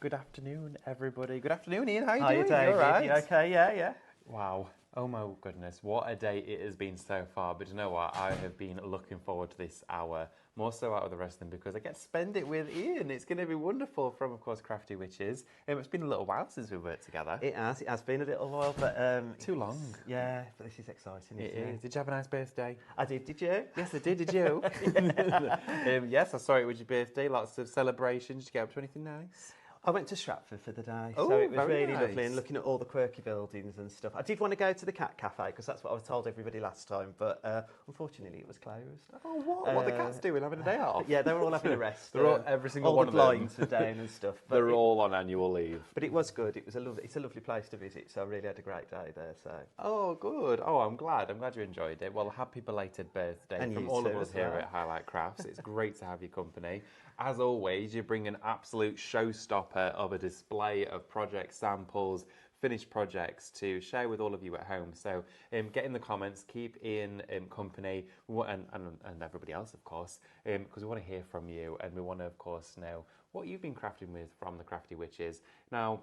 Good afternoon, everybody. Good afternoon, Ian. How are you Hi, doing? David. You all right? You okay? Yeah. Wow. Oh my goodness, what a day it has been so far. But you know what? I have been looking forward to this hour, more so out of the rest of them, because I get to spend it with Ian. It's going to be wonderful from, of course, Crafty Witches. It's been a little while since we've worked together. It has been a little while, but Too long. Yeah, but this is exciting, isn't it? Did you have a nice birthday? I did you? Yes, I did. Did you? Yes, I saw it was your birthday. Lots of celebrations. Did you get up to anything nice? I went to Stratford for the day, Oh, so it was very really lovely, nice. and looking at all the quirky buildings and stuff. I did want to go to the cat cafe because that's what I was told everybody last time, but unfortunately it was closed. Oh, what? What are the cats doing? Having a day off? Yeah, they were all having a rest. They're all, every single one the of them. blinds were down and stuff. But They're all on annual leave. But it was good. It's a lovely place to visit, so I really had a great day there. So. Oh, good. Oh, I'm glad. I'm glad you enjoyed it. Well, happy belated birthday And from you all of too us as here well. at Highlight Crafts. It's great to have your company. As always, you bring an absolute showstopper of a display of project samples, finished projects to share with all of you at home. So get in the comments, keep Ian company, and everybody else, of course, because we want to hear from you, and we want to, of course, know what you've been crafting with from the Crafty Witches. Now,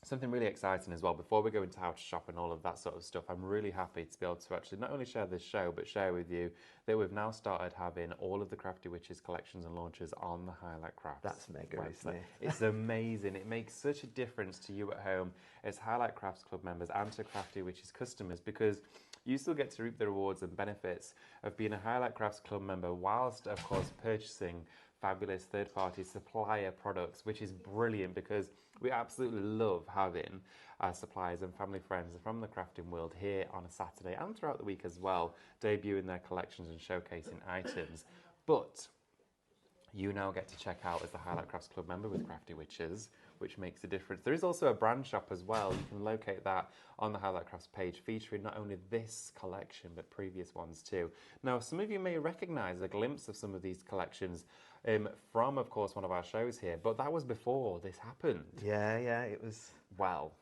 something really exciting as well, before we go into how to shop and all of that sort of stuff, I'm really happy to be able to actually not only share this show, but share with you that we've now started having all of the Crafty Witches collections and launches on the Highlight Crafts. That's mega, website. isn't it? It's amazing. It makes such a difference to you at home as Highlight Crafts Club members and to Crafty Witches customers, because you still get to reap the rewards and benefits of being a Highlight Crafts Club member whilst, of course, purchasing fabulous third-party supplier products, which is brilliant because we absolutely love having our suppliers and family friends from the crafting world here on a Saturday and throughout the week as well, debuting their collections and showcasing items. But you now get to check out as the Highlight Crafts Club member with Crafty Witches, which makes a difference. There is also a brand shop as well. You can locate that on the Highlight Crafts page, featuring not only this collection, but previous ones too. Now, some of you may recognise a glimpse of some of these collections from, of course, one of our shows here, but that was before this happened. Yeah, it was. Well,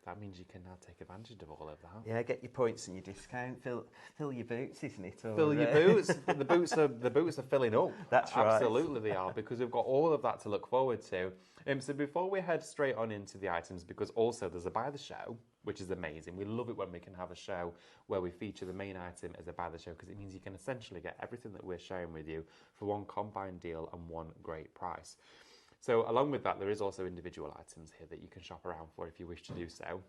that means you can now take advantage of all of that. Yeah, get your points and your discount. Fill your boots, isn't it? Or, Fill your boots. The boots are filling up. That's right. Absolutely, they are, because we've got all of that to look forward to. So before we head straight on into the items, because also there's a buy the show, which is amazing. We love it when we can have a show where we feature the main item as a buy the show, because it means you can essentially get everything that we're sharing with you for one combined deal and one great price. So along with that, there is also individual items here that you can shop around for if you wish to do so.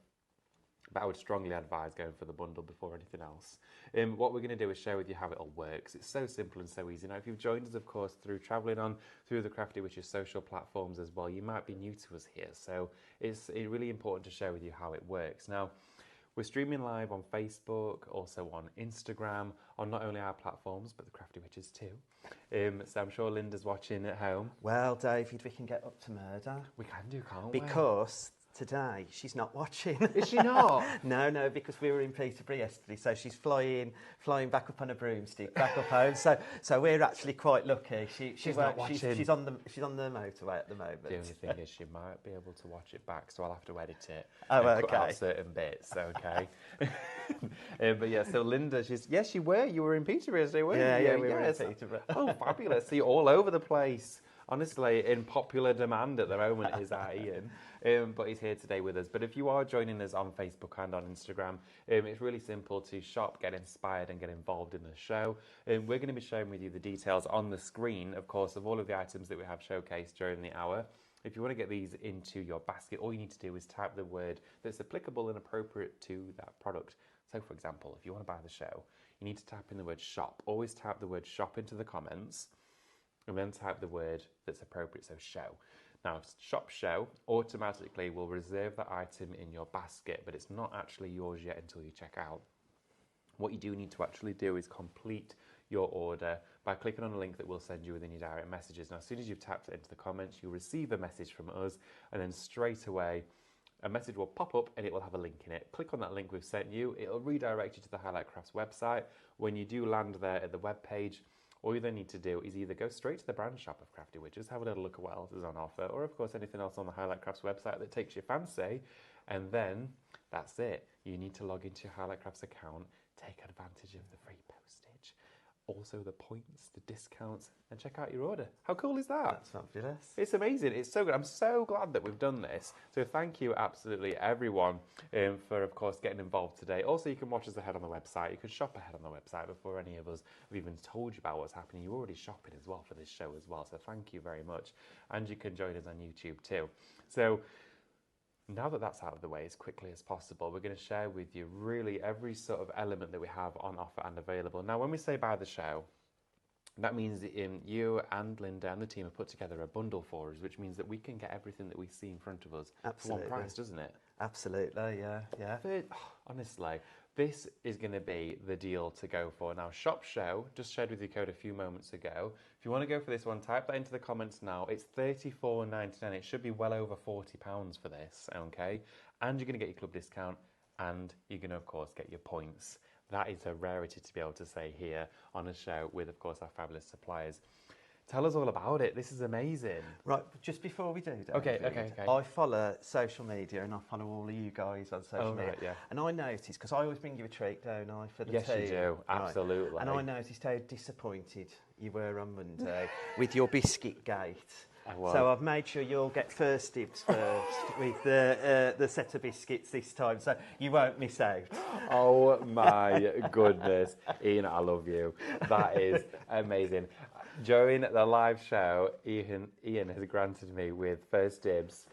But I would strongly advise going for the bundle before anything else. What we're going to do is share with you how it all works. It's so simple and so easy. Now, if you've joined us, of course, through travelling on through the Crafty Witches social platforms as well, you might be new to us here. So it's really important to share with you how it works. Now, we're streaming live on Facebook, also on Instagram, on not only our platforms, but the Crafty Witches too. So I'm sure Linda's watching at home. Well, David, we can get up to murder. We can do, can't we? Because today she's not watching. Is she not? No, because we were in Peterborough yesterday, so she's flying back up on a broomstick, back up home. So we're actually quite lucky. She's not watching. She's on the motorway at the moment. The only thing is she might be able to watch it back, so I'll have to edit it. Oh, and okay. Cut out certain bits, okay. But yeah, so Linda, you were in Peterborough yesterday, weren't you? Yeah, we were in Peterborough. Oh, fabulous. See, all over the place. Honestly, in popular demand at the moment is our Ian, but he's here today with us. But if you are joining us on Facebook and on Instagram, it's really simple to shop, get inspired and get involved in the show. We're going to be sharing with you the details on the screen, of course, of all of the items that we have showcased during the hour. If you want to get these into your basket, all you need to do is type the word that's applicable and appropriate to that product. So, for example, if you want to buy the show, you need to type in the word shop. Always type the word shop into the comments, and then type the word that's appropriate, so show. Now, shop show automatically will reserve that item in your basket, but it's not actually yours yet until you check out. What you do need to actually do is complete your order by clicking on a link that we'll send you within your direct messages. Now, as soon as you've tapped it into the comments, you'll receive a message from us, and then straight away, a message will pop up and it will have a link in it. Click on that link we've sent you. It'll redirect you to the Highlight Crafts website. When you do land there at the web page, all you then need to do is either go straight to the brand shop of Crafty Witches, have a little look at what else is on offer, or of course anything else on the Highlight Crafts website that takes your fancy, and then that's it. You need to log into your Highlight Crafts account, take advantage of the free postage, also the points, the discounts, and check out your order. How cool is that? That's fabulous. It's amazing. It's so good. I'm so glad that we've done this. So thank you, absolutely everyone, for, of course, getting involved today. Also, you can watch us ahead on the website. You can shop ahead on the website before any of us have even told you about what's happening. You're already shopping as well for this show as well. So thank you very much. And you can join us on YouTube too. So now that that's out of the way as quickly as possible, we're going to share with you really every sort of element that we have on offer and available. Now, when we say buy the show, that means that you and Linda and the team have put together a bundle for us, which means that we can get everything that we see in front of us for one price, doesn't it? Absolutely, yeah. But, honestly, this is going to be the deal to go for. Now, Shop Show, just shared with you code a few moments ago. If you want to go for this one, type that into the comments now. It's $34.99. It should be well over £40 for this, okay? And you're going to get your club discount, and you're going to, of course, get your points. That is a rarity to be able to say here on a show with, of course, our fabulous suppliers. Tell us all about it. This is amazing. Right, just before we do, David, Okay. I follow social media and I follow all of you guys on social media. Right, yeah. And I noticed, because I always bring you a treat, don't I, for the team? Yes, you do. Absolutely. Right. And I noticed how disappointed you were on Monday with your biscuit gate. So I've made sure you'll get first dibs first with the set of biscuits this time, so you won't miss out. Oh my goodness. Ian, I love you. That is amazing. During the live show, Ian has granted me with first dibs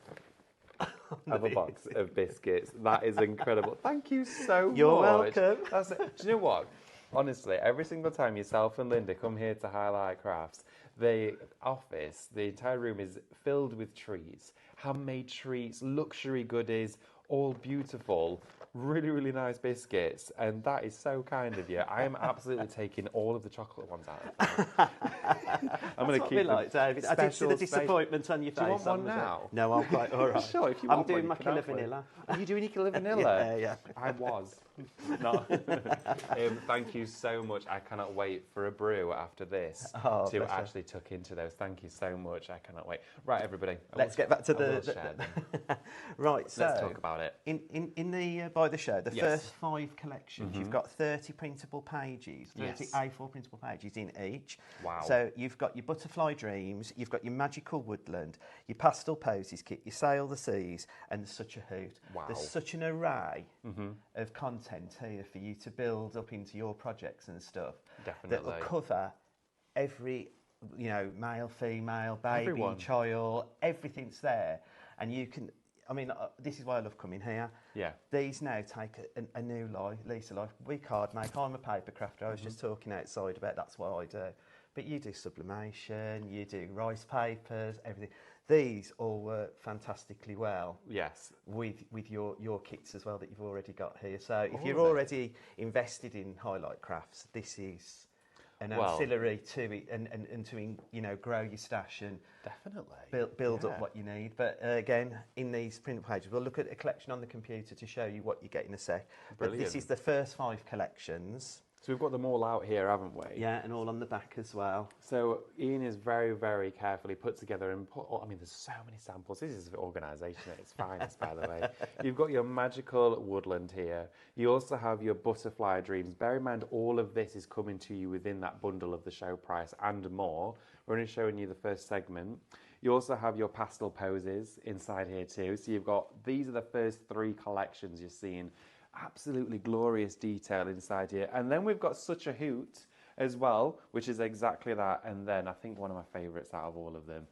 of a box of biscuits. That is incredible. Thank you so much. You're welcome. Do you know what? Honestly, every single time yourself and Linda come here to Highlight Crafts, the office, the entire room is filled with treats, handmade treats, luxury goodies, all beautiful, really, really nice biscuits. And that is so kind of you. I am absolutely taking all of the chocolate ones out of them. I'm going to keep like, David. I did see the disappointment on your face. Do you want one now? No, I'm quite all right. Sure, if you I'm want doing one, my killer vanilla. Are you doing your killer vanilla? Yeah. I was. No. Thank you so much. I cannot wait for a brew after this to actually tuck into those. Thank you so much. I cannot wait. Right, everybody. Let's get back to the right. So let's talk about it. In the by the show, the first 5 collections, you've got 30 printable pages, 30 A4 printable pages in each. Wow. So you've got your Butterfly Dreams, you've got your Magical Woodland, your Pastel Posies kit, your Sail the Seas, and Such a Hoot. Wow. There's such an array of content here for you to build up into your projects and stuff. Definitely. That will cover every, male, female, baby, Everyone. child, everything's there. And you can, this is why I love coming here. Yeah. These now take a new lease of life. We card make. I'm a paper crafter. I was just talking outside about that's what I do. But you do sublimation, you do rice papers, everything. These all work fantastically well. Yes. With your kits as well that you've already got here. So if you're already invested in Highlight Crafts, this is an ancillary to it, and to grow your stash and definitely build up what you need. But again, in these print pages, we'll look at a collection on the computer to show you what you get in a sec. But this is the first 5 collections. So we've got them all out here, haven't we? Yeah, and all on the back as well. So Ian is very, very carefully put together and there's so many samples. This is organisation at its finest, by the way. You've got your Magical Woodland here. You also have your Butterfly Dreams. Bear in mind, all of this is coming to you within that bundle of the show price and more. We're only showing you the first segment. You also have your Pastel Posies inside here too. So these are the first 3 collections you're seeing. Absolutely glorious detail inside here. And then we've got Such a Hoot as well, which is exactly that. And then I think one of my favourites out of all of them,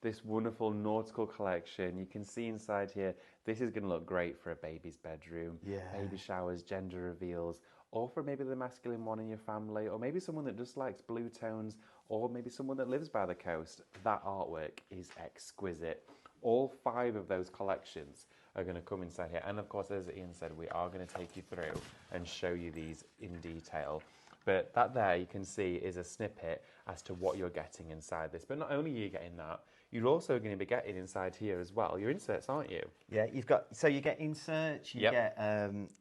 this wonderful nautical collection. You can see inside here, this is going to look great for a baby's bedroom, baby showers, gender reveals, or for maybe the masculine one in your family, or maybe someone that just likes blue tones, or maybe someone that lives by the coast. That artwork is exquisite. All 5 of those collections are going to come inside here. And of course, as Ian said, we are going to take you through and show you these in detail. But that there you can see is a snippet as to what you're getting inside this. But not only are you getting that, you're also going to be getting inside here as well your inserts, aren't you? Yeah, you get inserts, you get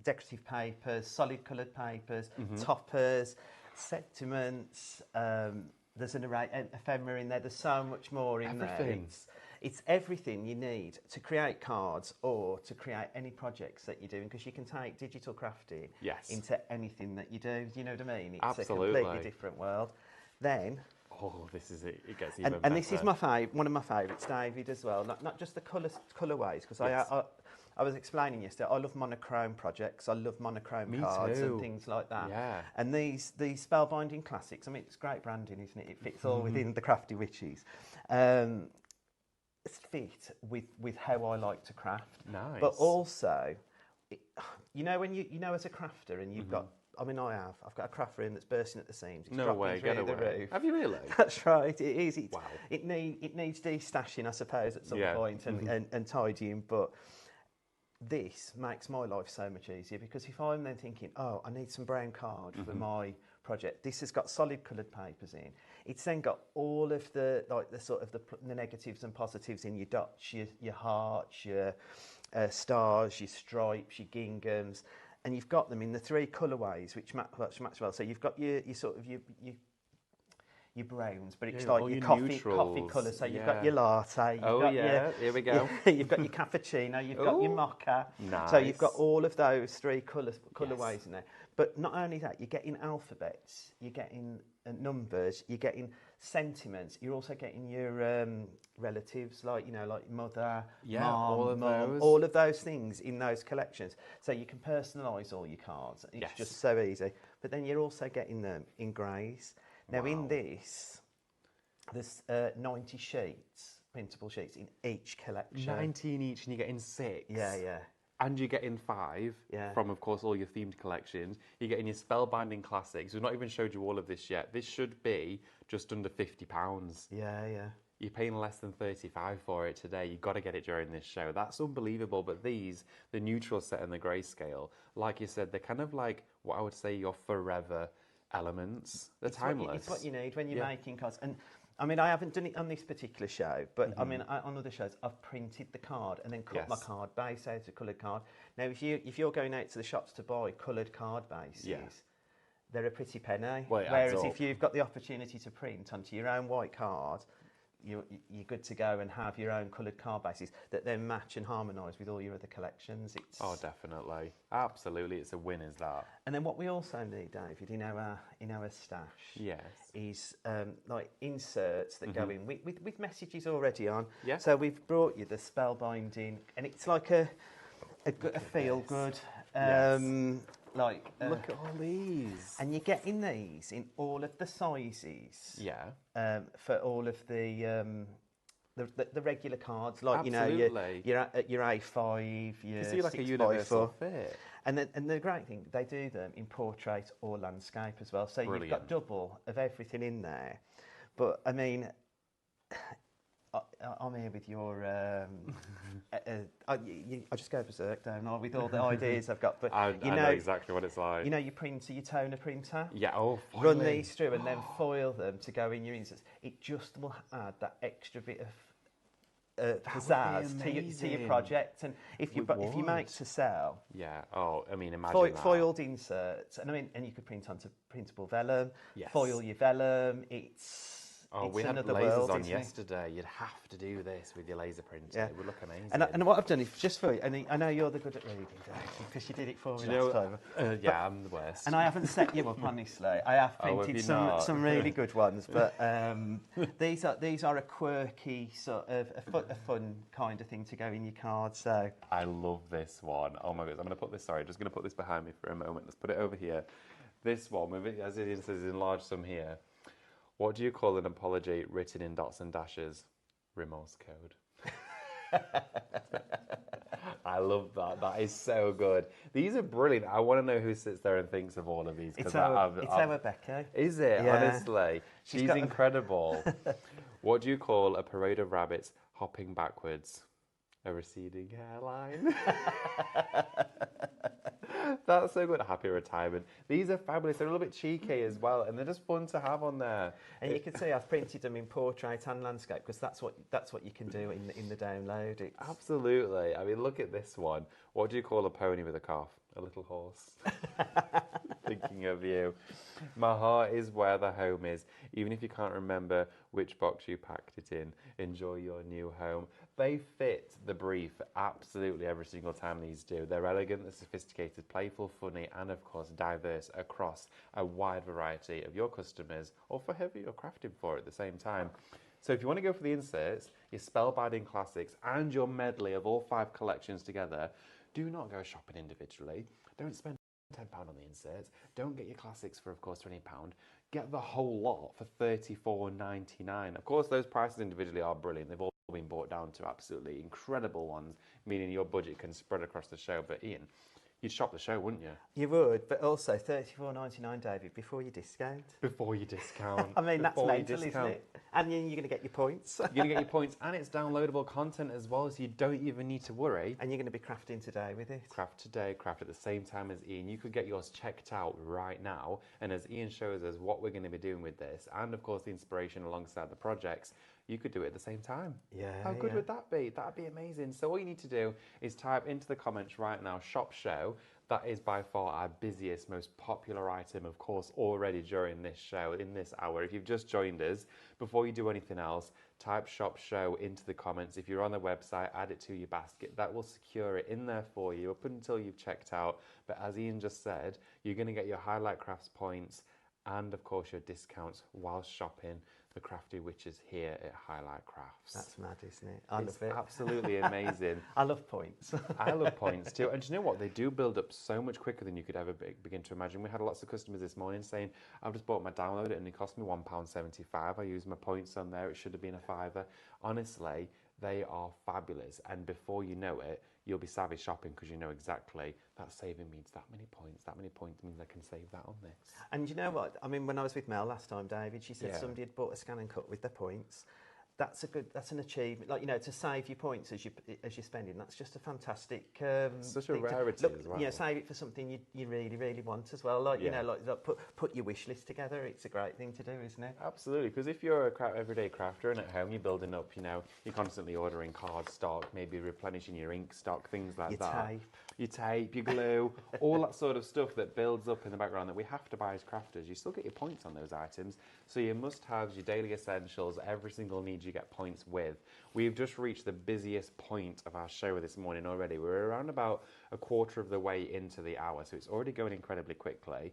decorative papers, solid coloured papers, toppers, sentiments. There's an array, ephemera in there. There's so much more in there. it's everything you need to create cards or to create any projects that you're doing, because you can take digital crafting into anything that you do. You know what I mean? It's Absolutely. a completely different world. Then, this is it. It gets even better. and this is one of my favourites, David, as well. Not just the colourways, because I was explaining yesterday, I love monochrome projects. I love monochrome cards and things like that. Yeah. And these spellbinding classics, I mean, it's great branding, isn't it? It fits all within the Crafty Witches. Fit with how I like to craft. Nice. But also, when you as a crafter and you've got, I mean, I've got a craft room that's bursting at the seams. It's No way, get away. the roof. Have you really? That's right, it is. Wow. It needs de-stashing, I suppose, at some point and tidying, but this makes my life so much easier, because if I'm then thinking, oh, I need some brown card for my project, this has got solid coloured papers in. It's then got all of the negatives and positives in your dots, your hearts, your stars, your stripes, your ginghams, and you've got them in the 3 colourways which match well. So you've got your browns, but it's like your coffee colour. So you've got your latte. Here we go. You've got your cappuccino. You've got your mocha. Nice. So you've got all of those 3 colourways in there. But not only that, you're getting alphabets, you're getting numbers, you're getting sentiments. You're also getting your relatives, like mother, mom, all of those things in those collections. So you can personalise all your cards. It's just so easy. But then you're also getting them in greys. Now in this, there's 90 sheets, printable sheets in each collection. 90 in each, and you're getting 6. Yeah. And you're getting 5 from, of course, all your themed collections. You're getting your spellbinding classics. We've not even showed you all of this yet. This should be just under £50. Yeah. You're paying less than 35 for it today. You've got to get it during this show. That's unbelievable. But these, the neutral set and the grayscale, like you said, they're kind of like what I would say your forever elements. They're timeless. It's what you need when you're making cards. And I mean, I haven't done it on this particular show, but I mean, on other shows, I've printed the card and then cut my card base out of a coloured card. Now, if you're going out to the shops to buy coloured card bases, they're a pretty penny. Well, whereas if you've got the opportunity to print onto your own white card, you're good to go and have your own coloured card bases that then match and harmonise with all your other collections. Oh, definitely. Absolutely. It's a win, is that. And then what we also need, David, in our stash is like inserts that go in with messages already on. Yeah. So we've brought you the spellbinding, and it's like a feel-good... Look at all these. And you're getting these in all of the sizes. Yeah. For all of the regular cards, like Absolutely. your A5, your 6x4. Like a universal fit. And the great thing, they do them in portrait or landscape as well. So Brilliant. You've got double of everything in there. But I mean, I'm here with your. I just go berserk, don't I, with all the ideas I've got. But I know exactly what it's like. You know your printer, your toner printer. Yeah. Oh, run these through and then foil them to go in your inserts. It just will add that extra bit of pizzazz to your project. And if you make to sell, Oh, I mean, imagine that. Foiled inserts, and you could print onto printable vellum. Yes. Foil your vellum. We had lasers on yesterday. You'd have to do this with your laser printer. Yeah. It would look amazing. And what I've done is just for you, and I know you're the good at reading, Dave, because you did it for me last time. I'm the worst. And I haven't set you up, honestly. I have printed some really good ones, but these are a quirky sort of a fun kind of thing to go in your card. So I love this one. Oh my goodness! I'm going to put this. Sorry, just going to put this behind me for a moment. Let's put it over here. This one, as it says in large sum here. What do you call an apology written in dots and dashes? Remorse code. I love that. That is so good. These are brilliant. I want to know who sits there and thinks of all of these. It's our Becca. Is it? Yeah. Honestly. She's incredible. What do you call a parade of rabbits hopping backwards? A receding hairline. That's so good. Happy retirement. These are fabulous. They're a little bit cheeky as well, and they're just fun to have on there. And you can see I've printed them in portrait and landscape because that's what you can do in the download. Absolutely. I mean, look at this one. What do you call a pony with a calf? A little horse. Thinking of you. My heart is where the home is. Even if you can't remember which box you packed it in, enjoy your new home. They fit the brief absolutely every single time these do. They're elegant, they're sophisticated, playful, funny, and of course diverse across a wide variety of your customers, or for whoever you're crafting for at the same time. So if you want to go for the inserts, your spellbinding classics, and your medley of all 5 collections together, do not go shopping individually. Don't spend £10 on the inserts. Don't get your classics for, of course, £20. Get the whole lot for $34.99. Of course, those prices individually are brilliant. They've all been brought down to absolutely incredible ones, meaning your budget can spread across the show. But Ian, you'd shop the show, wouldn't you? You would, but also $34.99, David, before you discount. Before you discount. I mean, that's Before you mental, isn't discount. it? And you're going to get your points. You're going to get your points, and it's downloadable content as well, so you don't even need to worry. And you're going to be crafting today with it. Craft today, craft at the same time as Ian. You could get yours checked out right now, and as Ian shows us what we're going to be doing with this, and of course the inspiration alongside the projects, you could do it at the same time. Yeah. How good would that be? That'd be amazing. So all you need to do is type into the comments right now, shop show. That is by far our busiest, most popular item, of course, already during this show, in this hour. If you've just joined us, before you do anything else, type shop show into the comments. If you're on the website, add it to your basket. That will secure it in there for you up until you've checked out. But as Ian just said, you're going to get your Highlight Crafts points and, of course, your discounts while shopping the Crafty Witches here at Highlight Crafts. That's mad, isn't it? I love it. Absolutely amazing. I love points. I love points too. And do you know what? They do build up so much quicker than you could ever begin to imagine. We had lots of customers this morning saying, I've just bought my download and it cost me £1.75. I used my points on there. It should have been a fiver. Honestly, they are fabulous. And before you know it, you'll be savvy shopping because you know exactly that saving means that many points. That many points means I can save that on this. And you know what? I mean, when I was with Mel last time, David, she said Yeah. somebody had bought a scan and cut with their points. That's an achievement. Like, you know, to save your points as you're spending, that's just a fantastic. Such a thing to- rarity look, as well. You know, save it for something you really, really want as well. Like, you Yeah. know, like put your wish list together. It's a great thing to do, isn't it? Absolutely, because if you're a everyday crafter and at home you're building up, you know, you're constantly ordering card stock, maybe replenishing your ink stock, things like Your that. tape. Your tape, your glue, all that sort of stuff that builds up in the background that we have to buy as crafters. You still get your points on those items. So your must-haves, your daily essentials, every single need you get points with. We've just reached the busiest point of our show this morning already. We're around about a quarter of the way into the hour, so it's already going incredibly quickly.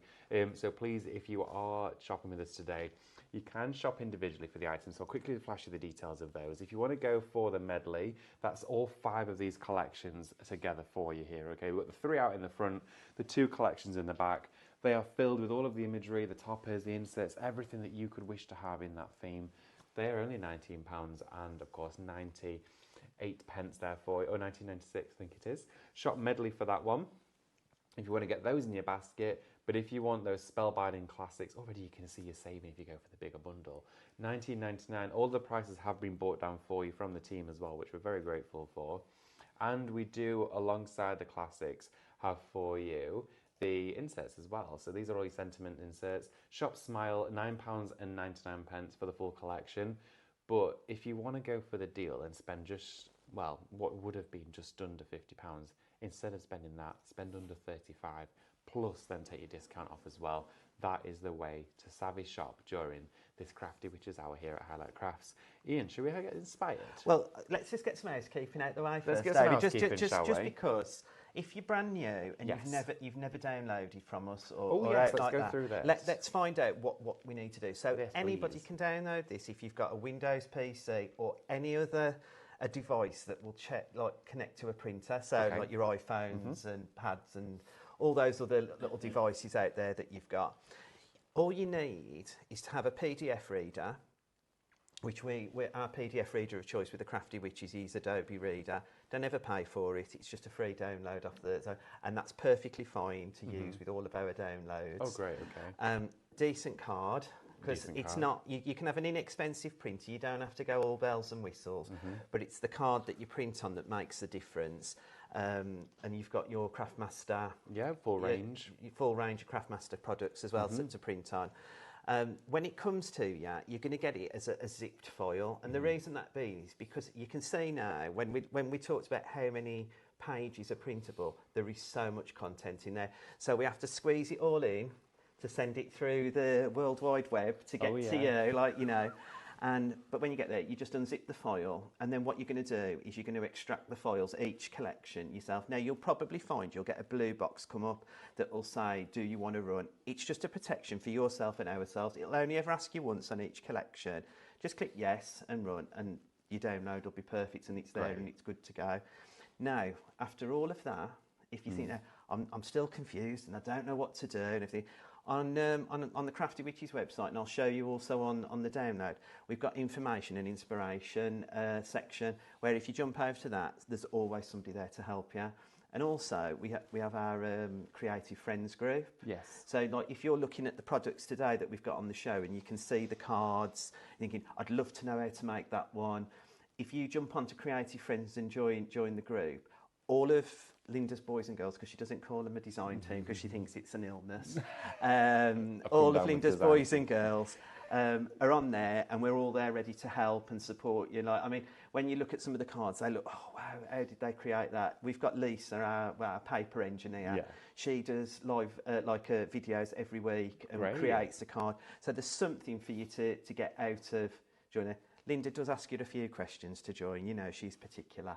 So please, if you are shopping with us today, you can shop individually for the items. So I'll quickly flash you the details of those. If you want to go for the medley, that's all 5 of these collections together for you here, okay? We've got the 3 out in the front, the 2 collections in the back. They are filled with all of the imagery, the toppers, the inserts, everything that you could wish to have in that theme. They are only £19 and, of course, 98 pence there for you, or 19.96 I think it is. Shop medley for that one if you want to get those in your basket. But if you want those spellbinding classics, already you can see you're saving if you go for the bigger bundle. $19.99, all the prices have been brought down for you from the team as well, which we're very grateful for. And we do, alongside the classics, have for you the inserts as well. So these are all your sentiment inserts. Shop Smile, £9.99 for the full collection. But if you want to go for the deal and spend just, well, what would have been just under £50, instead of spending that, spend under 35, plus then take your discount off as well. That is the way to savvy shop during this Crafty Witches hour here at Highlight Crafts. Ian, should we get inspired? Well, let's just get some housekeeping out the way Let's first, get some David. housekeeping, just shall we? because if you're brand new and Yes. you've never downloaded from us or, Oh, or yes, out let's like go that, through this. let's find out what we need to do. So Yes, anybody please. can download this if you've got a Windows PC or any other a device that will connect to a printer. So Okay. like your iPhones and pads and all those other little devices out there that you've got. All you need is to have a PDF reader, which our PDF reader of choice with the Crafty Witches is Adobe Reader. Don't ever pay for it. It's just a free download off and that's perfectly fine to use with all of our downloads. Oh, great, okay. Decent card, because Decent it's card. not. You can have an inexpensive printer. You don't have to go all bells and whistles, but it's the card that you print on that makes the difference. And you've got your Craftmaster. Yeah, full range. Your full range of Craftmaster products as well to print on. When it comes to you, you're going to get it as a zipped file, and the reason that being is because you can see now when we talked about how many pages are printable, there is so much content in there. So we have to squeeze it all in to send it through the World Wide Web to get to you, like, you know. But when you get there, you just unzip the file, and then what you're going to do is you're going to extract the files, each collection yourself. Now, you'll probably find you'll get a blue box come up that will say, do you want to run? It's just a protection for yourself and ourselves. It'll only ever ask you once on each collection. Just click yes and run, and your download will be perfect, and it's there and it's good to go. Now, after all of that, if you think, I'm still confused and I don't know what to do and everything, on the Crafty Witches website, and I'll show you also on the download, we've got information and inspiration section where if you jump over to that, there's always somebody there to help you. And also, we have our Creative Friends group. Yes. So, like, if you're looking at the products today that we've got on the show and you can see the cards, thinking, I'd love to know how to make that one. If you jump onto Creative Friends and join the group, all of Linda's boys and girls, because she doesn't call them a design team because she thinks it's an illness, all of Linda's boys and girls are on there, and we're all there ready to help and support you. Like, I mean, when you look at some of the cards, they look, oh wow, how did they create that? We've got Lisa, our paper engineer. Yeah. She does live videos every week and creates the card. So there's something for you to get out of joining. Linda does ask you a few questions to join. You know, she's particular.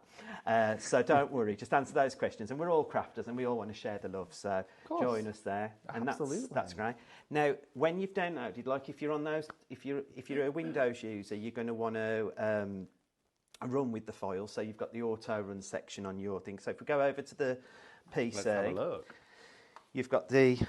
So don't worry, just answer those questions. And we're all crafters and we all want to share the love. So join us there. And that's great. Now, when you've downloaded, like if you're on those, if you're a Windows user, you're going to want to run with the file. So you've got the auto run section on your thing. So if we go over to the PC. Let's have a look. You've got I've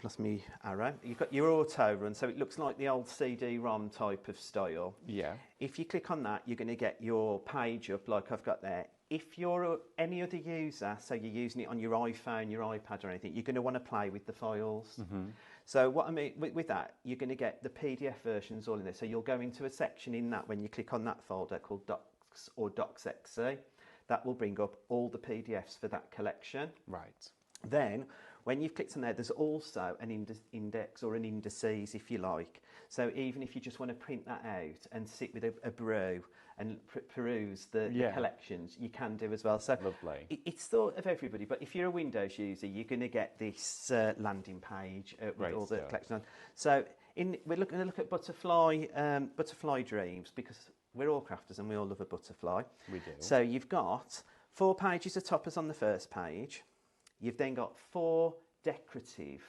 lost my arrow. You've got your auto run, so it looks like the old CD-ROM type of style. Yeah. If you click on that, you're going to get your page up like I've got there. If you're any other user, so you're using it on your iPhone, your iPad or anything, you're going to want to play with the files. Mm-hmm. So what I mean with that, you're going to get the PDF versions all in there. So you'll go into a section in that when you click on that folder called Docs or Docs.exe. That will bring up all the PDFs for that collection. Right. Then, when you've clicked on there, there's also an index or an indices, if you like. So even if you just want to print that out and sit with a brew and peruse the collections, you can do as well. So lovely. It's thought of everybody, but if you're a Windows user, you're going to get this landing page with all the collections on. So we're going to look at butterfly dreams, because we're all crafters and we all love a butterfly. We do. So you've got 4 pages of toppers on the first page. You've then got 4 decorative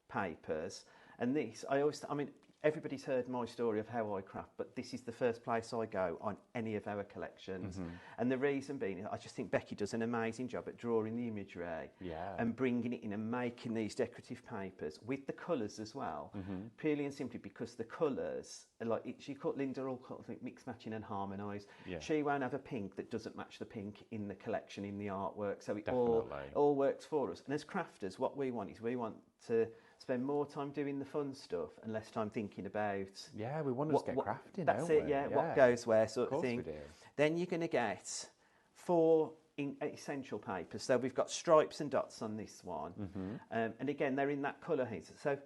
papers, and this, I mean, everybody's heard my story of how I craft, but this is the first place I go on any of our collections. Mm-hmm. And the reason being, I just think Becky does an amazing job at drawing the imagery and bringing it in and making these decorative papers with the colours as well, purely and simply because the colours, Linda all mix, matching and harmonise. Yeah. She won't have a pink that doesn't match the pink in the collection, in the artwork, so it all works for us. And as crafters, what we want to spend more time doing the fun stuff and less time thinking about... Yeah, we want to just get crafting, that's it, yeah, what goes where sort of thing. We do. Then you're going to get 4 essential papers. So we've got stripes and dots on this one. Mm-hmm. And again, they're in that colour heat. So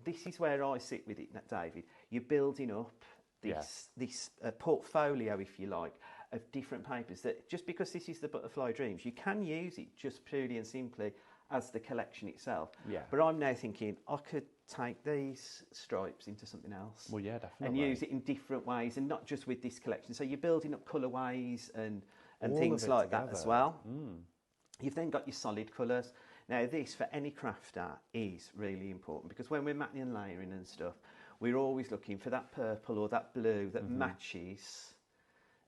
this is where I sit with it, David. You're building up this portfolio, if you like, of different papers that just because this is the Butterfly Dreams, you can use it just purely and simply as the collection itself. Yeah. But I'm now thinking I could take these stripes into something else. Well, yeah, definitely. And use it in different ways, and not just with this collection. So you're building up colourways and things like that as well. Mm. You've then got your solid colours. Now this, for any crafter, is really important, because when we're matting and layering and stuff, we're always looking for that purple or that blue that matches...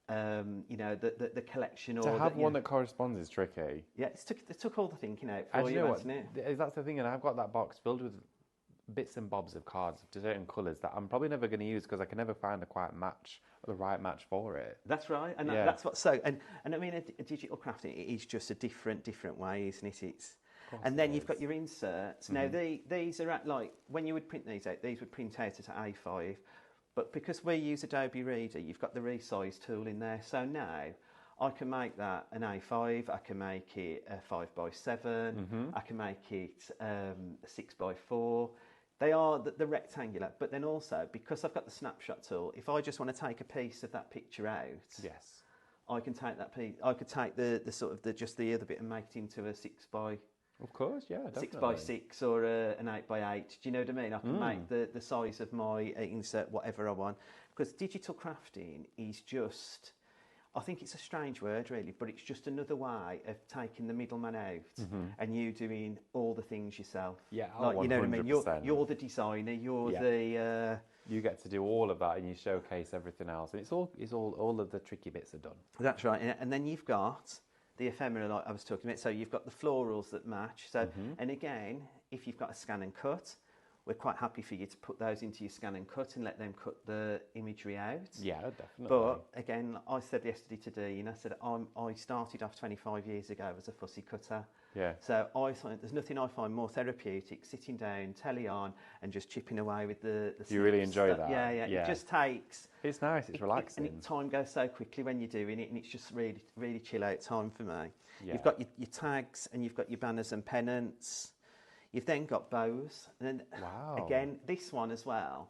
the collection. To have one that corresponds is tricky. Yeah, it took all the thinking out for you, hasn't it? That's the thing, and I've got that box filled with bits and bobs of cards of certain colours that I'm probably never going to use because I can never find the right match for it. That's right, and that's what. So, and I mean, a digital crafting, it is just a different way, isn't it? And then you've got your inserts. Now these are when you would print these out, these would print out at A5. But because we use Adobe Reader, you've got the resize tool in there. So now I can make that an A5, I can make it a 5x7, I can make it a 6x4. They are the rectangular, but then also, because I've got the snapshot tool, if I just want to take a piece of that picture out, I can take that piece. I could take the other bit and make it into a 6x4 Of course, yeah, definitely. 6x6 or an 8x8. Do you know what I mean? I can make the size of my insert whatever I want. Because digital crafting is just, I think it's a strange word really, but it's just another way of taking the middleman out and you doing all the things yourself. Yeah, like, you know what I mean? 100%. You're the designer, you're Yeah. the... You get to do all of that and you showcase everything else. And it's all of the tricky bits are done. That's right. And then you've got the ephemera, like I was talking about. So you've got the florals that match. So, and again, if you've got a scan and cut, we're quite happy for you to put those into your scan and cut and let them cut the imagery out. Yeah, definitely. But again, I said yesterday to Dean, I said I started off 25 years ago as a fussy cutter. Yeah. So I find there's nothing I find more therapeutic sitting down, telly on, and just chipping away with the You really enjoy that? Yeah. It just takes. It's nice. It's relaxing. And time goes so quickly when you're doing it, and it's just really, really chill out time for me. Yeah. You've got your tags, and you've got your banners and pennants. You've then got bows, and then again this one as well.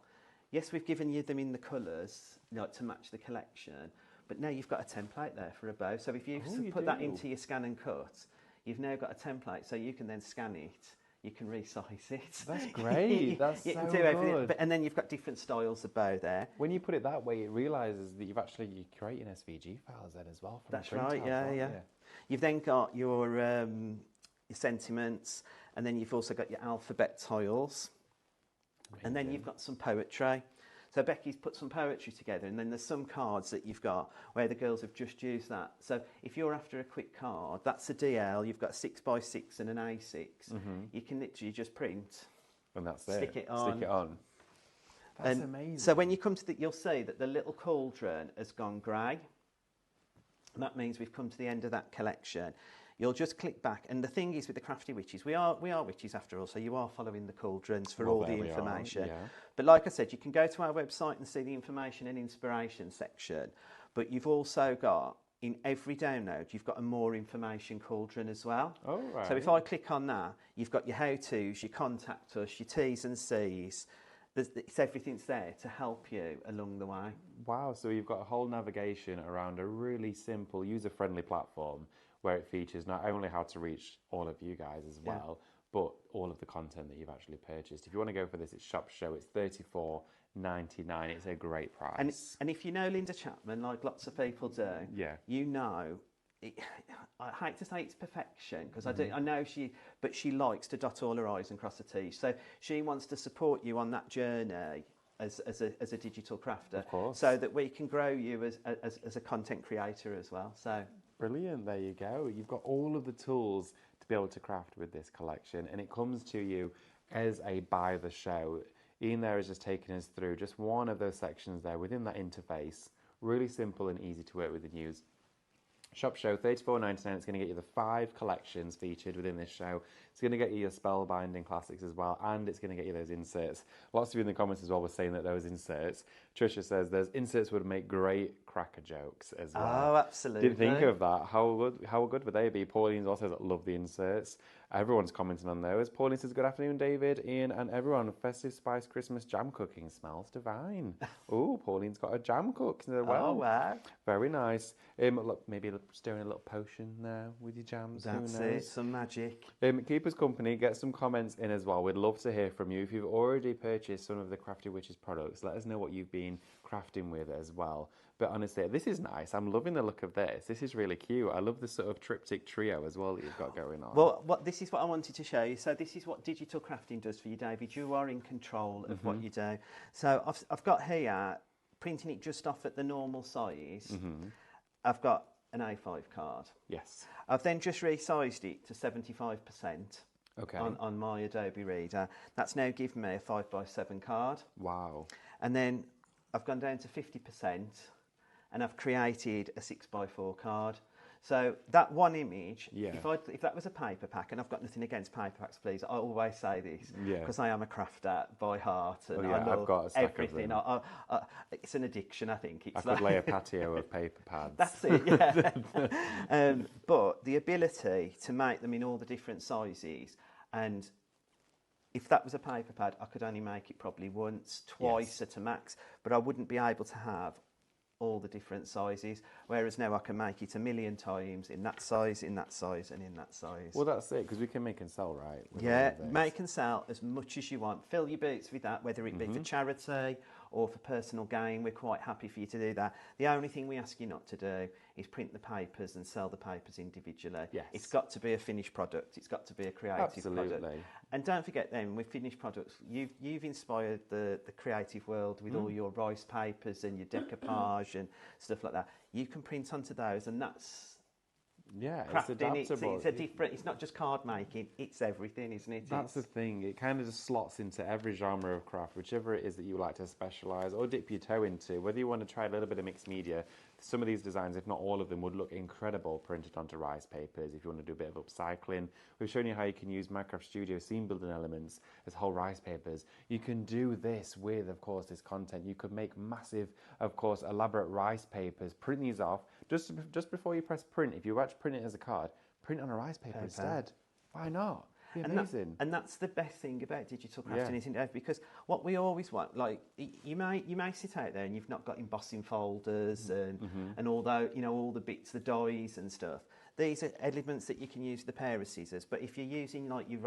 Yes, we've given you them in the colours, like to match the collection, but now you've got a template there for a bow. So if you put that into your scan and cut, you've now got a template, so you can then scan it. You can resize it. That's great. That's you so can do everything. good. And then you've got different styles of bow there. When you put it that way, it realises that you're creating SVG files then as well. From That's right. Yeah. You? You've then got your sentiments, and then you've also got your alphabet tiles. Amazing. And then you've got some poetry. So Becky's put some poetry together, and then there's some cards that you've got where the girls have just used that. So if you're after a quick card, that's a DL, you've got a 6x6 and an A6. You can literally just print. And that's Stick it on. Stick it on. That's amazing. So when you come to you'll see that the little cauldron has gone grey. And that means we've come to the end of that collection. You'll just click back, and the thing is with the Crafty Witches, we are witches after all, so you are following the cauldrons for all the information. But like I said, you can go to our website and see the information and inspiration section, but you've also got, in every download, you've got a more information cauldron as well. Oh, right. So if I click on that, you've got your how-tos, your contact us, your T's and C's. Everything's there to help you along the way. Wow, so you've got a whole navigation around a really simple, user-friendly platform where it features not only how to reach all of you guys as well, but all of the content that you've actually purchased. If you want to go for this, it's Shop Show. It's $34.99. It's a great price. And if you know Linda Chapman, like lots of people do, you know, I hate to say it's perfection, because I know but she likes to dot all her I's and cross her T's. So she wants to support you on that journey as a digital crafter, of course, so that we can grow you as a content creator as well. So brilliant, there you go. You've got all of the tools to be able to craft with this collection, and it comes to you as a buy the show. Ian there is just taking us through just one of those sections there within that interface. Really simple and easy to work with and use. Shop Show, $34.99. It's going to get you the 5 collections featured within this show. It's going to get you your spellbinding classics as well, and it's going to get you those inserts. Lots of you in the comments as well were saying that those inserts. Trisha says those inserts would make great cracker jokes as well. Oh, absolutely. Didn't think of that. How good would they be? Pauline's also love the inserts. Everyone's commenting on those. Pauline says, good afternoon, David, Ian, and everyone. Festive spice Christmas jam cooking smells divine. Oh, Pauline's got a jam cook as well. Oh, wow. Very nice. Look, maybe stirring a little potion there with your jams. That's it, some magic. Keepers Company, get some comments in as well. We'd love to hear from you. If you've already purchased some of the Crafty Witches products, let us know what you've been crafting with as well. But honestly, this is nice. I'm loving the look of this. This is really cute. I love the sort of triptych trio as well that you've got going on. Well, this is what I wanted to show you. So this is what digital crafting does for you, David. You are in control of what you do. So I've got here, printing it just off at the normal size. I've got an A5 card. Yes. I've then just resized it to 75%. Okay. On my Adobe Reader. That's now given me a 5x7 card. Wow. And then I've gone down to 50%, and I've created a 6x4 card. So that one image, if that was a paper pack, and I've got nothing against paper packs, please, I always say this, because I am a crafter by heart, and I love I've got a stack everything. Of them. It's an addiction, I think. I could lay a patio of paper pads. That's it, yeah. But the ability to make them in all the different sizes, and if that was a paper pad, I could only make it probably once, twice at a max, but I wouldn't be able to have all the different sizes, whereas now I can make it 1,000,000 times in that size, in that size, and in that size. Well, that's it, because we can make and sell, right? with all Yeah, of this. make and sell as much as you want. Fill your boots with that, whether it be for charity or for personal gain. We're quite happy for you to do that. The only thing we ask you not to do is print the papers and sell the papers individually. Yes. It's got to be a finished product. It's got to be a creative product. Absolutely. And don't forget then, with finished products, you've inspired the creative world with all your rice papers and your decoupage and stuff like that. You can print onto those, and that's Yeah, it's crafting. adaptable. It's a different. It's not just card making. It's everything, isn't it? That's the thing. It kind of just slots into every genre of craft, whichever it is that you like to specialise or dip your toe into. Whether you want to try a little bit of mixed media, some of these designs, if not all of them, would look incredible printed onto rice papers. If you want to do a bit of upcycling, we've shown you how you can use Minecraft Studio scene building elements as whole rice papers. You can do this with, of course, this content. You could make massive, of course, elaborate rice papers, print these off just before you press print. If you actually print it as a card, print on a rice paper instead. Why not? It'd be amazing. And that's the best thing about digital crafting, isn't it? Because what we always want, like you may sit out there and you've not got embossing folders and although all the bits, the dies and stuff. These are elements that you can use with a pair of scissors. But if you're using like your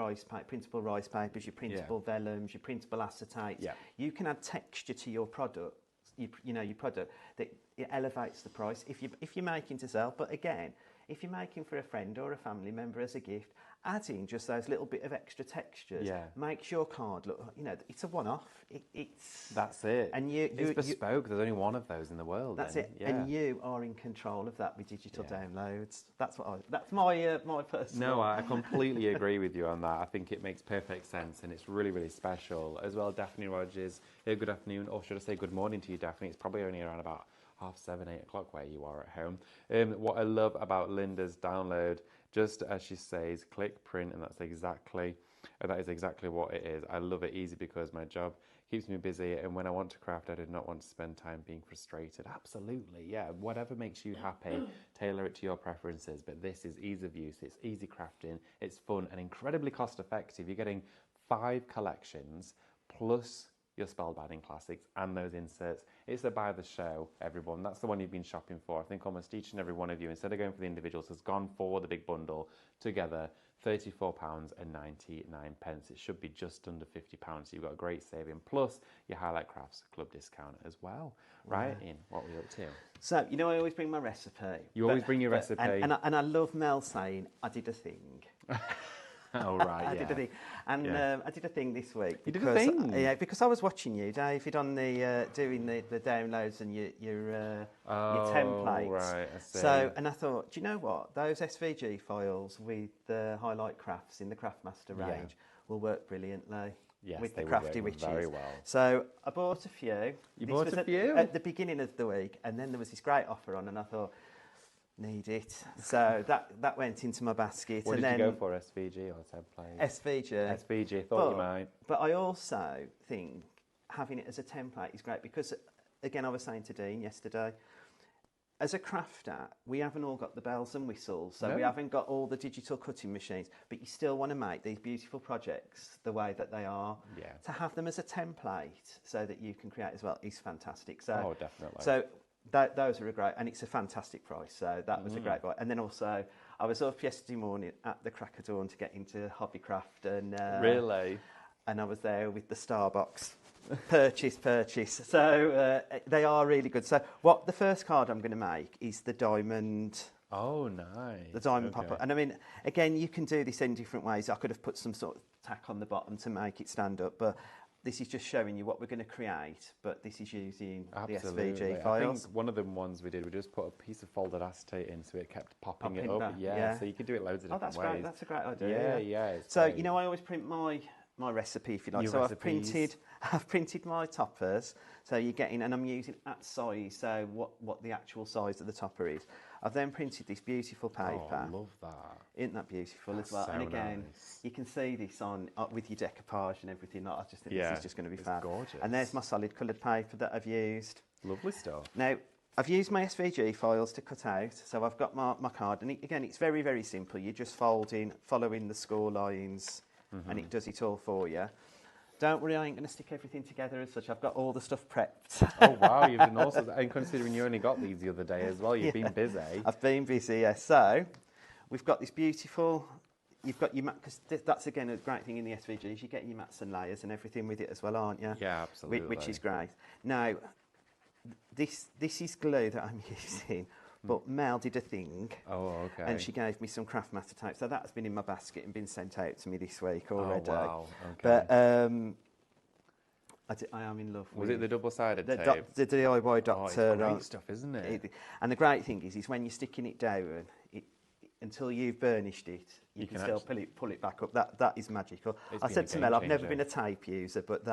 printable rice papers, your printable vellums, your printable acetates, you can add texture to your product. Your product that it elevates the price if you're making to sell. But again, if you're making for a friend or a family member as a gift, adding just those little bit of extra textures makes your card look. It's a one-off. That's it. And it's bespoke. There's only one of those in the world. That's it. Yeah. And you are in control of that with digital downloads. That's my personal. No, I completely agree with you on that. I think it makes perfect sense, and it's really, really special as well. Daphne Rogers, good afternoon, or should I say good morning to you, Daphne? It's probably only around about 7:30, 8 o'clock where you are at home. What I love about Linda's download, just as she says, click print, and that is exactly what it is. I love it easy because my job keeps me busy, and when I want to craft, I do not want to spend time being frustrated. Absolutely, yeah. Whatever makes you happy, tailor it to your preferences. But this is ease of use. It's easy crafting. It's fun and incredibly cost effective. You're getting 5 collections plus your spellbinding classics and those inserts. It's a buy the show, everyone. That's the one you've been shopping for. I think almost each and every one of you, instead of going for the individuals, has gone for the big bundle together. £34.99. It should be just under £50. So you've got a great saving. Plus your Highlight Crafts Club discount as well. Right, in what we're up to. So, I always bring my recipe. You always bring your recipe. And I love Mel saying, I did a thing. Oh, right, I did a thing. And I did a thing this week. You did a thing? Yeah, because I was watching you, David, on the doing the downloads and your templates. Right, I see. So, and I thought, do you know what? Those SVG files with the Highlight Crafts in the Craftmaster range will work brilliantly. Yes, with they the would Crafty work Witches. very well. So I bought a few. You bought a few? At the beginning of the week, and then there was this great offer on, and I thought, need it. So that went into my basket. What and did then you go for, SVG or template? SVG. SVG, thought you might. But I also think having it as a template is great because, again, I was saying to Dean yesterday, as a crafter, we haven't all got the bells and whistles, so we haven't got all the digital cutting machines, but you still want to make these beautiful projects the way that they are. Yeah. To have them as a template so that you can create as well is fantastic. So, definitely. So those are a great, and it's a fantastic price, so that was a great buy. And then also, I was up yesterday morning at the crack of dawn to get into Hobbycraft, and really? And I was there with the Starbucks. Purchase. So they are really good. So the first card I'm going to make is the diamond. Oh, nice. The diamond pop-up. And I mean, again, you can do this in different ways. I could have put some sort of tack on the bottom to make it stand up, but this is just showing you what we're going to create, but this is using the SVG files. I think one of the ones we did, we just put a piece of folded acetate in so it kept popping it up. Yeah, so you could do it loads of different ways. Great. That's a great idea. Yeah. So, I always print my recipe, if you like. So I've printed my toppers. So you're getting, and I'm using at size, so what the actual size of the topper is. I've then printed this beautiful paper. Oh, I love that. Isn't that beautiful as well? So and again, nice. You can see this on with your decoupage and everything. I just think this is just going to be fab. Gorgeous. And there's my solid coloured paper that I've used. Lovely stuff. Now, I've used my SVG files to cut out, so I've got my card. And again, it's very, very simple. You're just following the score lines, and it does it all for you. Don't worry, I ain't going to stick everything together as such. I've got all the stuff prepped. Oh wow, you've been also, and considering you only got these the other day as well, you've been busy. I've been busy, yeah. So, we've got this beautiful, you've got your mat, because that's again a great thing in the SVGs, you get your mats and layers and everything with it as well, aren't you? Yeah, absolutely. Which is great. Now, this is glue that I'm using, but Mel did a thing. Oh, okay. And she gave me some craft matter tape. So that's been in my basket and been sent out to me this week already. Oh, wow. Okay. But I am in love with... Was it the double-sided tape? The DIY Doctor. Oh, it's great stuff, isn't it? And the great thing is when you're sticking it down, until you've burnished it, you can still pull it back up. That is magical. I said to Mel, I've never been a tape user, but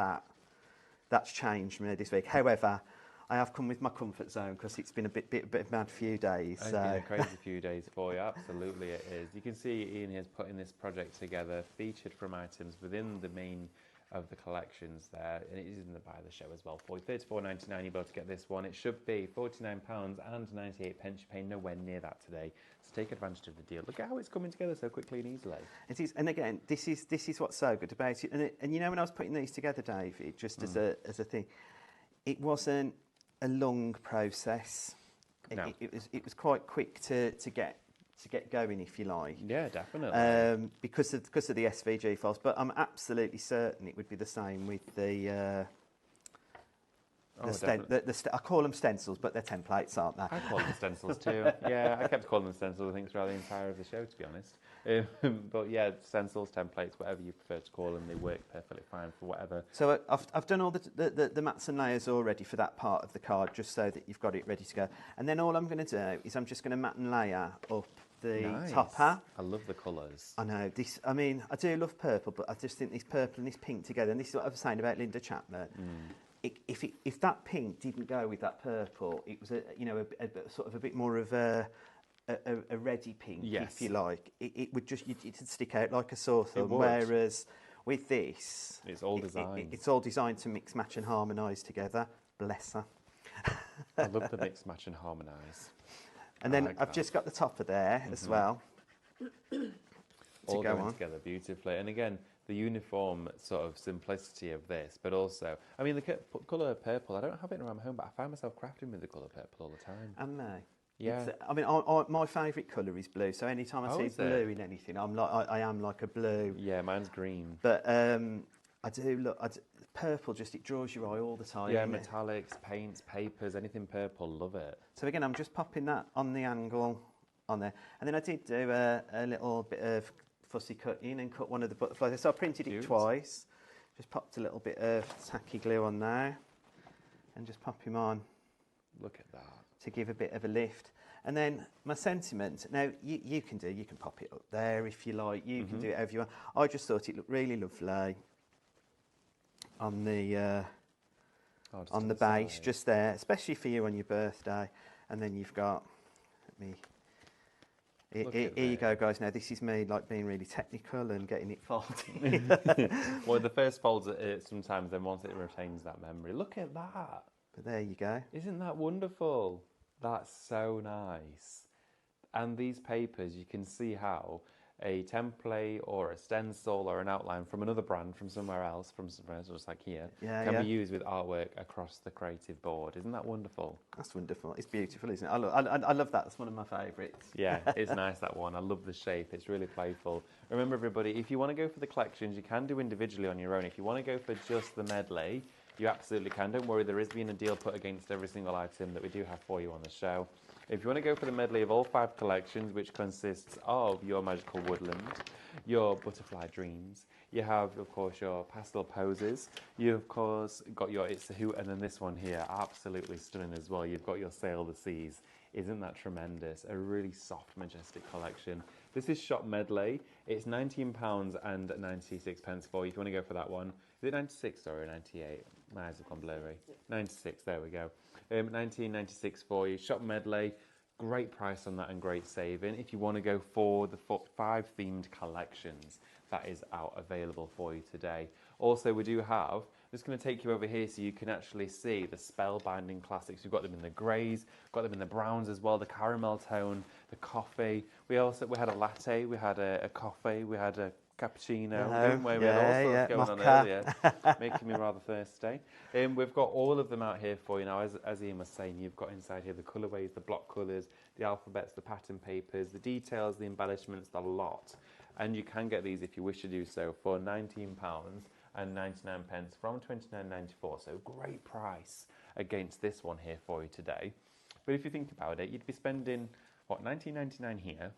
that's changed me this week. However, I have come with my comfort zone because it's been a bit mad few days. It's been a crazy few days for you. Absolutely, it is. You can see Ian has putting this project together, featured from items within the main of the collections there, and it is in the buy the show as well. For £34.99, you'll be able to get this one. It should be £49.98. You're paying nowhere near that today. So take advantage of the deal. Look at how it's coming together so quickly and easily. It is, and again, this is what's so good about it. And you know, when I was putting these together, David, just as a thing, it wasn't a long process. No. It was quite quick to get going, if you like. Yeah, definitely. Because of the SVG files, but I'm absolutely certain it would be the same with the I call them stencils, but they're templates, aren't they? I call them stencils too. Yeah, I kept calling them stencils, I think, throughout the entire of the show, to be honest. But yeah, stencils, templates, whatever you prefer to call them, they work perfectly fine for whatever. So I've done all the mats and layers already for that part of the card, just so that you've got it ready to go. And then all I'm going to do is I'm just going to mat and layer up the topper. I love the colours. I know this. I mean, I do love purple, but I just think this purple and this pink together. And this is what I was saying about Linda Chapman. If that pink didn't go with that purple, it was a sort of a bit more of a reddy pink, if you like. It would just it'd stick out like a sore thumb. Whereas with this, it's all designed. It's all designed to mix, match, and harmonise together. Bless her. I love the mix, match, and harmonise. And then I've just got the topper there as well. All going together beautifully. And again, the uniform sort of simplicity of this, but also, I mean, the colour purple, I don't have it around my home, but I find myself crafting with the colour purple all the time. And me. Yeah. I mean, my favourite colour is blue, so anytime I see blue in anything, I am like a blue. Yeah, mine's green. But purple, it draws your eye all the time. Yeah, metallics, paints, papers, anything purple, love it. So again, I'm just popping that on the angle on there. And then I did do a little bit of fussy cutting and cut one of the butterflies. So I printed it twice. Just popped a little bit of tacky glue on there and just pop him on. Look at that. To give a bit of a lift. And then my sentiment, now you can pop it up there if you like, you can do it however you want. I just thought it looked really lovely on the base, just there, especially for you on your birthday. And then you've got, here you go, guys. Now this is me like being really technical and getting it folded. Well, the first folds sometimes, then once it retains that memory. Look at that. But there you go. Isn't that wonderful? That's so nice. And these papers, you can see how a template or a stencil or an outline from another brand, from somewhere else, just like here, can be used with artwork across the creative board. Isn't that wonderful? That's wonderful. It's beautiful, isn't it? I love that. It's one of my favourites. Yeah, it's nice, that one. I love the shape. It's really playful. Remember, everybody, if you want to go for the collections, you can do individually on your own. If you want to go for just the medley, you absolutely can. Don't worry, there is being a deal put against every single item that we do have for you on the show. If you want to go for the medley of all 5 collections, which consists of your Magical Woodland, your Butterfly Dreams, you have, of course, your pastel poses, you, of course, got your It's a Hoot, and then this one here, absolutely stunning as well. You've got your Sail the Seas. Isn't that tremendous? A really soft, majestic collection. This is Shop Medley. It's £19.96 for you if you want to go for that one. Is it 96 or 98? My eyes have gone blurry. 96, there we go. 1996 for you. Shop Medley, great price on that and great saving. If you want to go for the 5 themed collections, that is out available for you today. Also, we do have, I'm just going to take you over here so you can actually see the spellbinding classics. We've got them in the greys, got them in the browns as well, the caramel tone, the coffee. We had a latte, we had a coffee, we had a cappuccino, didn't we? We had all sorts going on earlier, making me rather thirsty. We've got all of them out here for you now. As Ian was saying, you've got inside here the colourways, the block colours, the alphabets, the pattern papers, the details, the embellishments, the lot. And you can get these if you wish to do so for £19.99 from £29.94. So great price against this one here for you today. But if you think about it, you'd be spending, what, £19.99 here,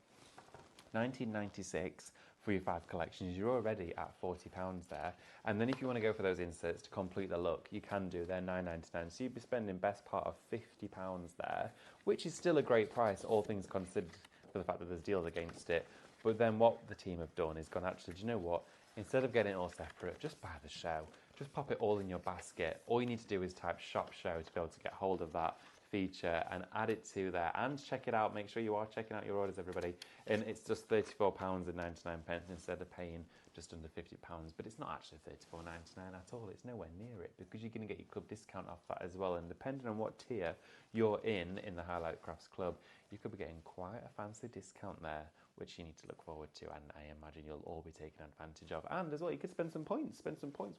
£19.96 for your 5 collections. You're already at £40 there. And then if you want to go for those inserts to complete the look, you can do. They're £9.99. So you'd be spending best part of £50 there, which is still a great price, all things considered, for the fact that there's deals against it. But then what the team have done is gone, actually, do you know what? Instead of getting it all separate, just buy the show. Just pop it all in your basket. All you need to do is type shop show to be able to get hold of that feature and add it to there and check it out. Make sure you are checking out your orders, everybody. And it's just £34.99 instead of paying just under £50. But it's not actually £34.99 at all. It's nowhere near it because you're going to get your club discount off that as well. And depending on what tier you're in the Highlight Crafts Club, you could be getting quite a fancy discount there, which you need to look forward to, and I imagine you'll all be taking advantage of. And as well, you could spend some points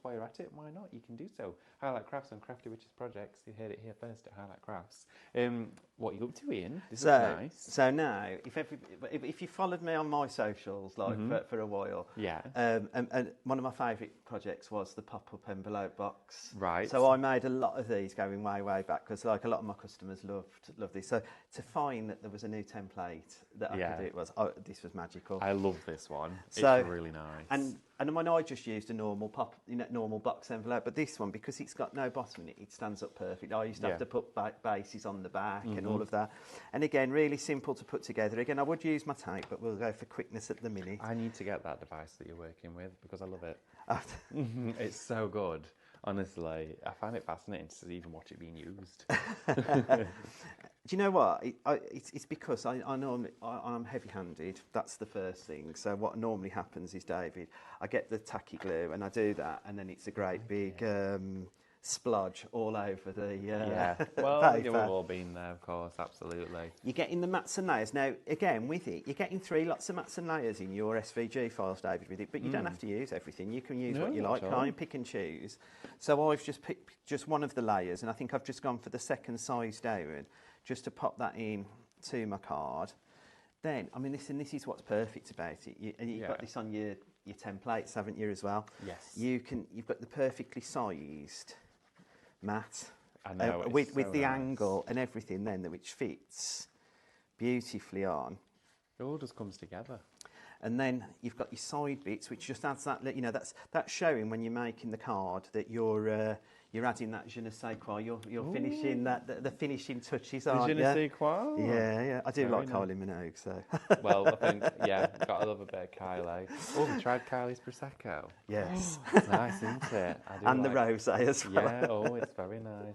while you're at it. Why not? You can do so. Highlight Crafts and Crafty Witches projects. You heard it here first at Highlight Crafts. What are you up to, Ian? This is nice. So now, if you followed me on my socials for a while, and one of my favourite projects was the pop-up envelope box. Right. So I made a lot of these going way back because like a lot of my customers loved this. So to find that there was a new template that I could do, this was magical. I love this one. So, it's really nice. And when I just used a normal normal box envelope, but this one, because it's got no bottom in it, it stands up perfect. I used to have to put bases on the back and all of that. And again, really simple to put together. Again, I would use my tape, but we'll go for quickness at the minute. I need to get that device that you're working with because I love it. It's so good. Honestly, I find it fascinating to even watch it being used. Do you know what? It's because I'm heavy-handed. That's the first thing. So what normally happens is, David, I get the tacky glue and I do that, and then it's a great big splodge all over the Well, paper. we've all been there, of course, absolutely. You're getting the mats and layers. Now, again, with it, you're getting 3 lots of mats and layers in your SVG files, David, with it, but you don't have to use everything. You can use what you like, can't you? Pick and choose. So I've just picked just one of the layers, and I think I've just gone for the second size down, just to pop that in to my card. Then, I mean, this is what's perfect about it. You've got this on your templates, haven't you, as well? Yes. You've got the perfectly sized mat. I know, with so the nice. Angle and everything then, which fits beautifully on. It all just comes together. And then you've got your side bits, which just adds that. That's showing when you're making the card that you're adding that je ne sais quoi. You're finishing that the finishing touches on. Je ne sais quoi. Yeah. I do Very like nice. Kylie Minogue, so. Well, I think gotta love a bit of Kylie. Oh, we tried Kylie's prosecco. Yes. It's nice, isn't it? I do And like the rosé as well. Yeah. Oh, it's very nice.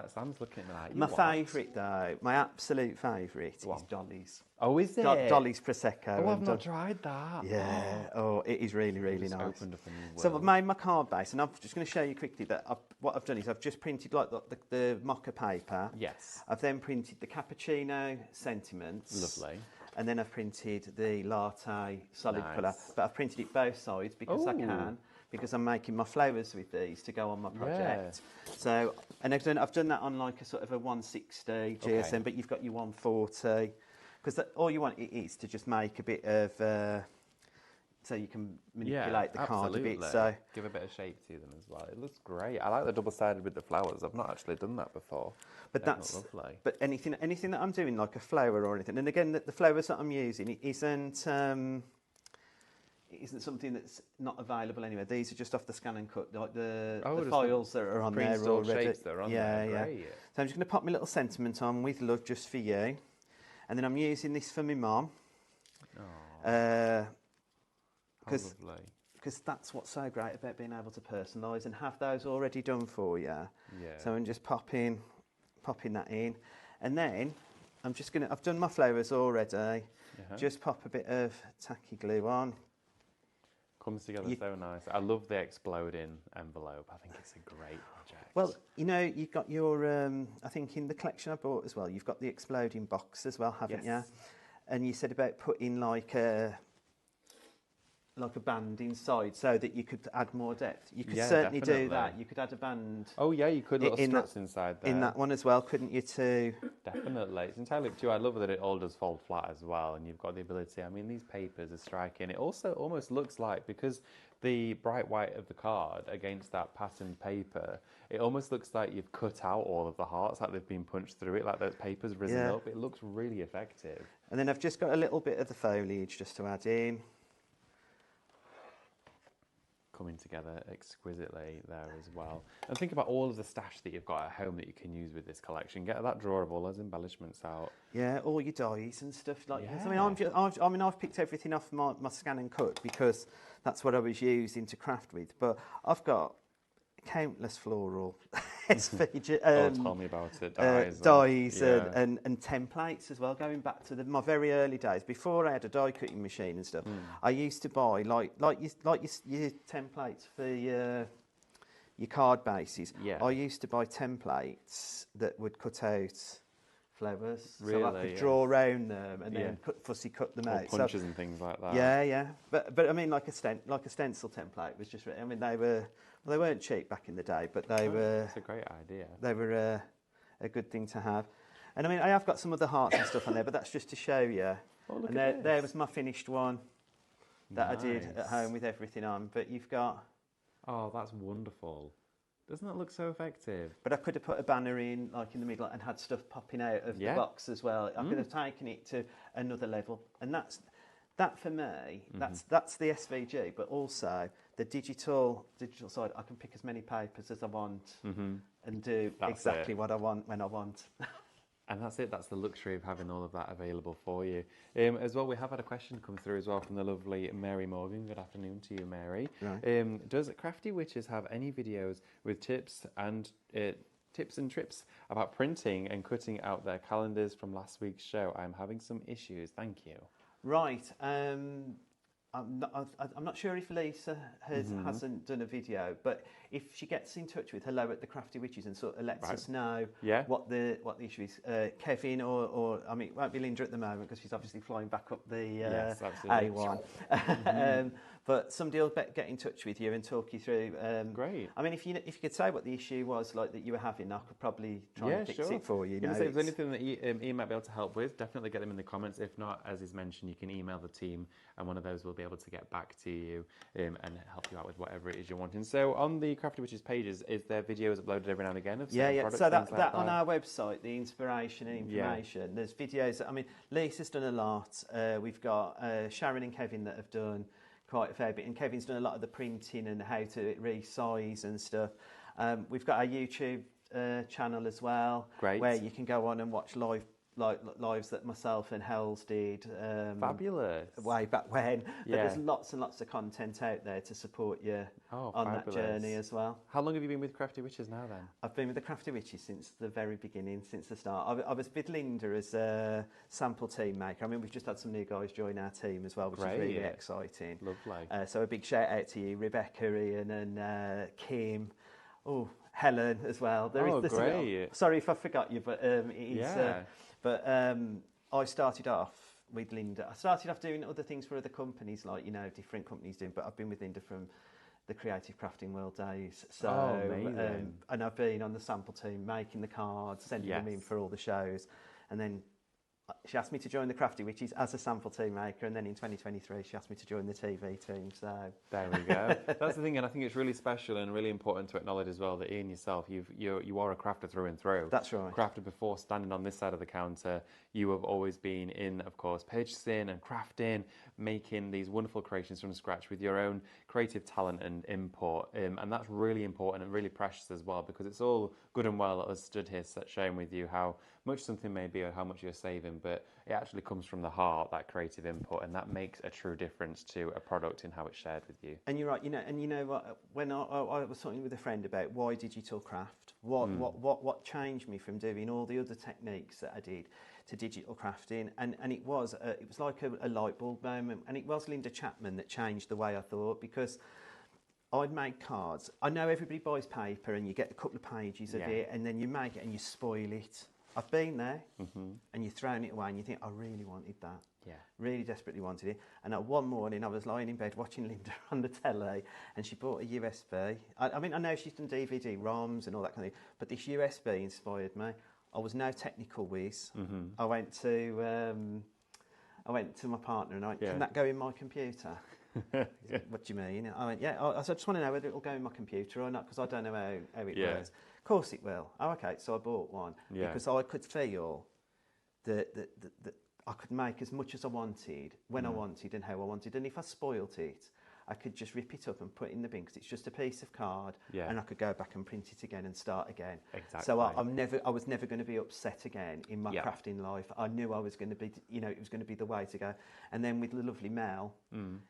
Sam's looking at me like, My favourite though, my absolute favourite is Dolly's. Oh, is it? Dolly's prosecco. Oh, I've not tried that. Yeah. Oh, it is really nice. Opened up a new world. So I've made my card base, and I'm just going to show you quickly that what I've done is I've just printed like the mocha paper. Yes. I've then printed the cappuccino sentiments. Lovely. And then I've printed the latte solid Nice. colour. But I've printed it both sides because I can. Because I'm making my flowers with these to go on my project. Yeah. So, and I've done that on like a sort of a 160 GSM, but you've got your 140. Because all you want it is to just make a bit of, so you can manipulate the card a bit. So give a bit of shape to them as well. It looks great. I like the double-sided with the flowers. I've not actually done that before. But that's lovely. But anything that I'm doing, like a flower or anything, and again, the flowers that I'm using, it isn't something that's not available anywhere. These are just off the scan and cut, like the files that are on there already. Shapes that are on there. Great. So I'm just going to pop my little sentiment on with love just for you, and then I'm using this for my mum. Because that's what's so great about being able to personalise and have those already done for you. Yeah. So I'm just popping that in, and then I've done my flowers already. Just pop a bit of tacky glue on. Comes together so nice. I love the exploding envelope. I think it's a great project. Well, you know, you've got your, I think in the collection I bought as well, you've got the exploding box as well, haven't you? And you said about putting like a band inside so that you could add more depth. You could certainly definitely do that. You could add a band. Oh yeah, you could little struts inside there. In that one as well, couldn't you too? Definitely. It's entirely up to you. I love that it all does fold flat as well, and you've got the ability. I mean, these papers are striking. It also almost looks like, because the bright white of the card against that patterned paper, it almost looks like you've cut out all of the hearts, like they've been punched through it, like those papers risen up. It looks really effective. And then I've just got a little bit of the foliage just to add in. Coming together exquisitely there as well. And think about all of the stash that you've got at home that you can use with this collection. Get that drawer of all those embellishments out. Yeah, all your dies and stuff like that. I mean, I've picked everything off my scan and cut because that's what I was using to craft with. But I've got countless floral SVG. Tell me about it. Dies and templates as well. Going back to my very early days, before I had a die cutting machine and stuff, I used to buy like your templates for your card bases. Yeah. I used to buy templates that would cut out flowers, so I could draw around them and then fussy cut them out. Punches and things like that. Yeah. But I mean, like a stencil template was just. I mean, they weren't cheap back in the day, but they were. It's a great idea. They were a good thing to have. And I mean, I have got some of the hearts and stuff on there, but that's just to show you. Oh, look and there was my finished one that I did at home with everything on. But you've got. Oh, that's wonderful. Doesn't that look so effective? But I could have put a banner in, like in the middle, and had stuff popping out of the box as well. I could have taken it to another level, and that for me. That's the SVG, but also the digital side. I can pick as many papers as I want and do exactly what I want when I want. And that's it. That's the luxury of having all of that available for you. As well, we have had a question come through as well from the lovely Mary Morgan. Good afternoon to you, Mary. Right. Does Crafty Witches have any videos with tips and trips about printing and cutting out their calendars from last week's show? I'm having some issues. Thank you. Right. I'm not sure if Lisa hasn't done a video, but if she gets in touch with hello at the Crafty Witches and sort of lets us know what the issue is, Kevin or I mean, it won't be Linda at the moment because she's obviously flying back up the A1. But somebody will get in touch with you and talk you through. Great. I mean, if you could say what the issue was like that you were having, I could probably try and fix it for you. If there's anything that Ian might be able to help with, definitely get them in the comments. If not, as is mentioned, you can email the team and one of those will be able to get back to you and help you out with whatever it is you're wanting. So on the Crafty Witches pages, is there videos uploaded every now and again of products, so that on our website, the inspiration and information, there's videos. I mean, Lisa's done a lot. We've got Sharon and Kevin that have done quite a fair bit, and Kevin's done a lot of the printing and how to resize and stuff. We've got our YouTube channel as well, where you can go on and watch lives that myself and Hells did. Fabulous. Way back when. But there's lots and lots of content out there to support you on that journey as well. How long have you been with Crafty Witches now then? I've been with the Crafty Witches since the very beginning, since the start. I was with Linda as a sample team maker. I mean, we've just had some new guys join our team as well, which is really exciting. Lovely. So a big shout out to you, Rebecca, Ian and Kim. Oh, Helen as well. Great. Sorry if I forgot you, but I started off with Linda. I started off doing other things for other companies, like, different companies doing, but I've been with Linda from the Creative Crafting World days. So, amazing. And I've been on the sample team, making the cards, sending them in for all the shows. And then she asked me to join the Crafty Witches as a sample team maker, and then in 2023 she asked me to join the TV team. So there we go. That's the thing, and I think it's really special and really important to acknowledge as well that Ian yourself, you are a crafter through and through. That's right. Crafted before standing on this side of the counter. You have always been in, of course, purchasing and crafting, making these wonderful creations from scratch with your own creative talent and input, and that's really important and really precious as well, because it's all good and well us stood here sharing with you how much something may be or how much you're saving, but it actually comes from the heart, that creative input, and that makes a true difference to a product in how it's shared with you. And you're right, and you know what, when I was talking with a friend about why digital craft, what changed me from doing all the other techniques that I did to digital crafting, and it was like a light bulb moment, and it was Linda Chapman that changed the way I thought, because I'd make cards. I know everybody buys paper and you get a couple of pages of it, and then you make it and you spoil it. I've been there, and you're throwing it away and you think, I really wanted that. Yeah. Really desperately wanted it. And one morning I was lying in bed watching Linda on the telly, and she bought a USB. I mean, I know she's done DVD, ROMs and all that kind of thing, but this USB inspired me. I was no technical whiz. I went to my partner and I went, can that go in my computer? What do you mean? I went, yeah. I said, I just want to know whether it will go in my computer or not, because I don't know how it works. Of course it will. Oh, okay. So I bought one because I could feel that I could make as much as I wanted, when I wanted and how I wanted. And if I spoilt it, I could just rip it up and put it in the bin, because it's just a piece of card, and I could go back and print it again and start again. Exactly. So I was never going to be upset again in my crafting life. I knew I was going to be, it was going to be the way to go. And then with the lovely Mel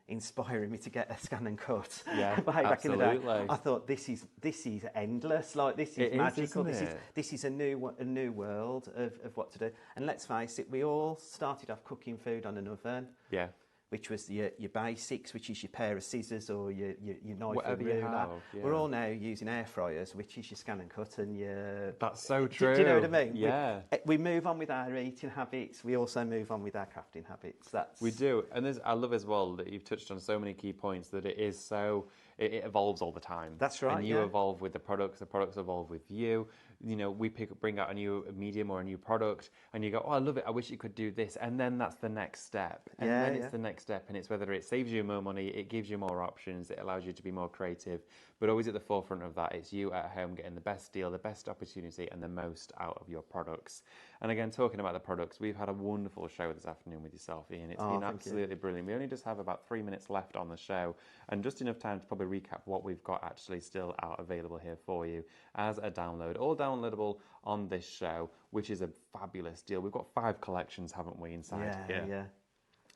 inspiring me to get a scan and cut back in the day, I thought, this is endless. Like, this is magical. This is a new world of what to do. And let's face it, we all started off cooking food on an oven. Yeah. Which was your basics, which is your pair of scissors or your knife Whatever or ruler. you have, We're all now using air fryers, which is your scan and cut and your... That's so true. Do you know what I mean? Yeah. We move on with our eating habits. We also move on with our crafting habits. We do. And I love as well that you've touched on so many key points, that it is so... It evolves all the time. That's right. And you evolve with the products evolve with you. You know, we bring out a new medium or a new product, and you go, oh, I love it, I wish you could do this. And then that's the next step. And then it's the next step, and it's whether it saves you more money, it gives you more options, it allows you to be more creative. But always at the forefront of that, it's you at home getting the best deal, the best opportunity, and the most out of your products. And again, talking about the products, we've had a wonderful show this afternoon with yourself, Ian. It's been absolutely brilliant. We only just have about 3 minutes left on the show, and just enough time to probably recap what we've got actually still out available here for you as a download. All downloadable on this show, which is a fabulous deal. We've got 5 collections, haven't we, inside here? Yeah.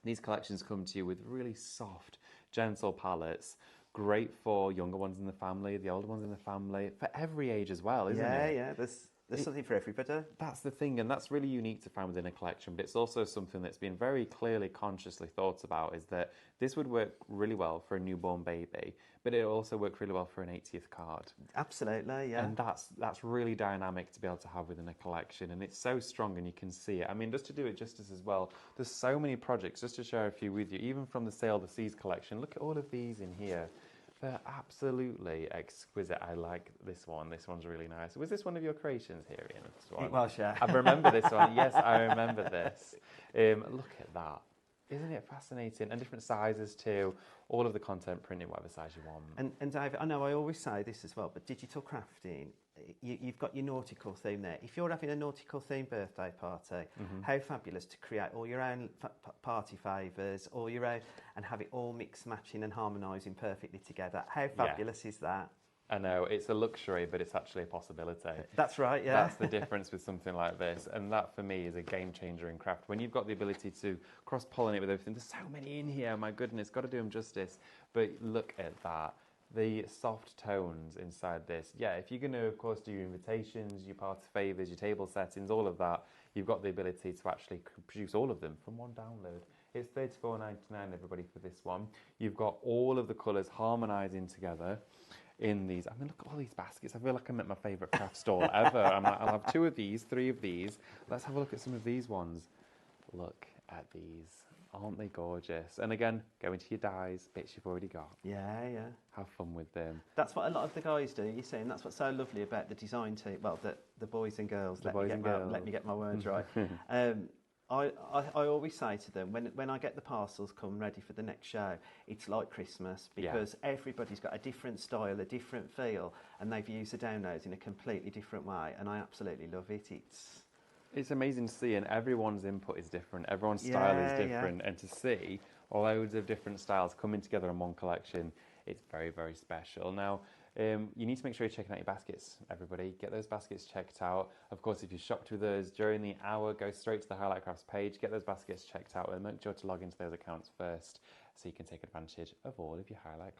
These collections come to you with really soft, gentle palettes. Great for younger ones in the family, the older ones in the family, for every age as well, isn't it? Yeah, there's something for everybody. That's the thing, and that's really unique to find within a collection, but it's also something that's been very clearly, consciously thought about, is that this would work really well for a newborn baby, but it also works really well for an 80th card. Absolutely, yeah. And that's really dynamic to be able to have within a collection, and it's so strong and you can see it. I mean, just to do it justice as well, there's so many projects, just to share a few with you, even from the Sail the Seas collection. Look at all of these in here. They're absolutely exquisite. I like this one. This one's really nice. Was this one of your creations here, Ian? This one? It was, yeah. I remember this one. Yes, I remember this. Look at that. Isn't it fascinating? And different sizes too. All of the content printed whatever size you want. And David, I know I always say this as well, but digital crafting, you've got your nautical theme there. If you're having a nautical themed birthday party, how fabulous to create all your own party favours, all your own, and have it all mixed, matching and harmonising perfectly together. How fabulous is that? I know, it's a luxury, but it's actually a possibility. That's right, yeah. That's the difference with something like this. And that, for me, is a game changer in craft. When you've got the ability to cross-pollinate with everything, there's so many in here, my goodness, got to do them justice. But look at that. The soft tones inside this. Yeah, if you're going to, of course, do your invitations, your party favours, your table settings, all of that, you've got the ability to actually produce all of them from one download. It's $34.99, everybody, for this one. You've got all of the colours harmonising together in these. I mean, look at all these baskets. I feel like I'm at my favourite craft stall ever. I'm like, I'll have 2 of these, 3 of these. Let's have a look at some of these ones. Look at these. Aren't they gorgeous? And again, go into your dyes, bits you've already got. Yeah, yeah. Have fun with them. That's what a lot of the guys do, you see, and that's what's so lovely about the design team. Well, the boys and girls. Let me get my words right. I always say to them, when I get the parcels come ready for the next show, it's like Christmas, because everybody's got a different style, a different feel, and they've used the downloads in a completely different way, and I absolutely love it. It's amazing to see, and everyone's input is different, everyone's style is different, and to see loads of different styles coming together in one collection, it's very, very special. Now, you need to make sure you're checking out your baskets, everybody. Get those baskets checked out. Of course, if you shopped with us during the hour, go straight to the Highlight Crafts page, get those baskets checked out, and make sure to log into those accounts first so you can take advantage of all of your Highlight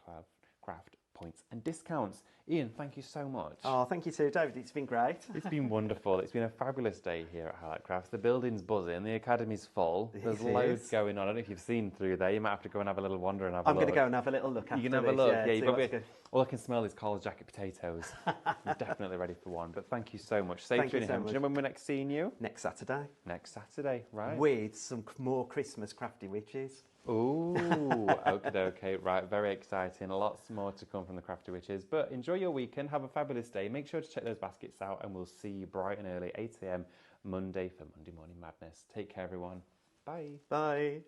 craft points and discounts. Ian, thank you so much. Oh, thank you too, David. It's been great. It's been wonderful. It's been a fabulous day here at Highlight Crafts. The building's buzzing, the academy's full. There's loads going on. I don't know if you've seen through there. You might have to go and have a little wander and have a look. I'm going to go and have a little look after You can have this. a look. Yeah, You probably, all I can smell is Cole's jacket potatoes. You're definitely ready for one. But thank you so much. Safe journey home. Do you know when we're next seeing you? Next Saturday. Next Saturday, right. With some more Christmas Crafty Witches. Ooh, okay, right, very exciting. Lots more to come from the Crafty Witches. But enjoy your weekend, have a fabulous day. Make sure to check those baskets out, and we'll see you bright and early, 8 a.m. Monday for Monday Morning Madness. Take care, everyone. Bye. Bye.